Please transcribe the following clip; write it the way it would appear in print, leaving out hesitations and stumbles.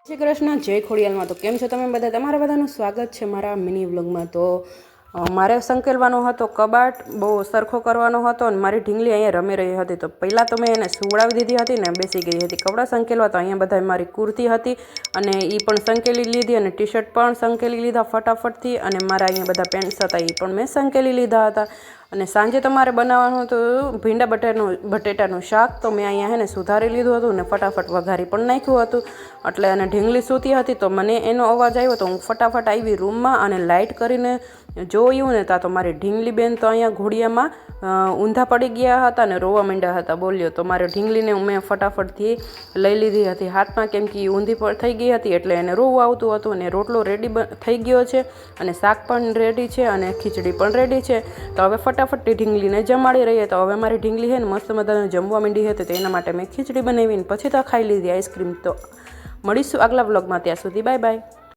શ્રી કૃષ્ણ, જય ખોડિયાલમાં. તો કેમ છો તમે બધા? તમારા બધાનું સ્વાગત છે મારા મિની વ્લોગમાં. તો મારે સંકેલવાનો હતો કબાટ, બહુ સરખો કરવાનો હતો અને મારી ઢીંગલી અહીંયા રમી રહી હતી. તો પહેલાં તો મેં એને સુવડાવી દીધી હતી ને બેસી ગઈ હતી કપડાં સંકેલવા. તો અહીંયા બધા મારી કુર્તી હતી અને એ પણ સંકેલી લીધી અને ટી શર્ટ પણ સંકેલી લીધા ફટાફટથી. અને મારા અહીંયા બધા પેન્ટ્સ હતા એ પણ મેં સંકેલી લીધા હતા. અને સાંજે તમારે બનાવવાનું હતું ભીંડા બટેટાનું શાક. તો મેં અહીંયા ને સુધારી લીધું હતું ને ફટાફટ વઘારી પણ નાખ્યું હતું. એટલે અને ઢીંગલી સૂતી હતી તો મને એનો અવાજ આવ્યો તો હું ફટાફટ આવી રૂમમાં અને લાઇટ કરીને જોયું ને ત્યાં તો મારી ઢીંગલી બેન તો અહીંયા ઘોડિયામાં ઊંધા પડી ગયા હતા ને રોવા માંડ્યા હતા. બોલ્યો તો મારી ઢીંગલીને મેં ફટાફટથી લઈ લીધી હતી હાથમાં, કેમ કે એ ઊંધી પર થઈ ગઈ હતી એટલે એને રોવું આવતું હતું. અને રોટલો રેડી થઈ ગયો છે અને શાક પણ રેડી છે અને ખીચડી પણ રેડી છે. તો હવે ફટાફટ ઢીંગલીને જમાડી રહીએ. તો હવે મારી ઢીંગલી છે ને મસ્ત મજાને જમવા માંડી હતી. તો એના માટે મેં ખીચડી બનાવીને પછી તો ખાઈ લીધી આઈસ્ક્રીમ. તો મળીશું આગલા વ્લોગમાં, ત્યાં સુધી બાય બાય.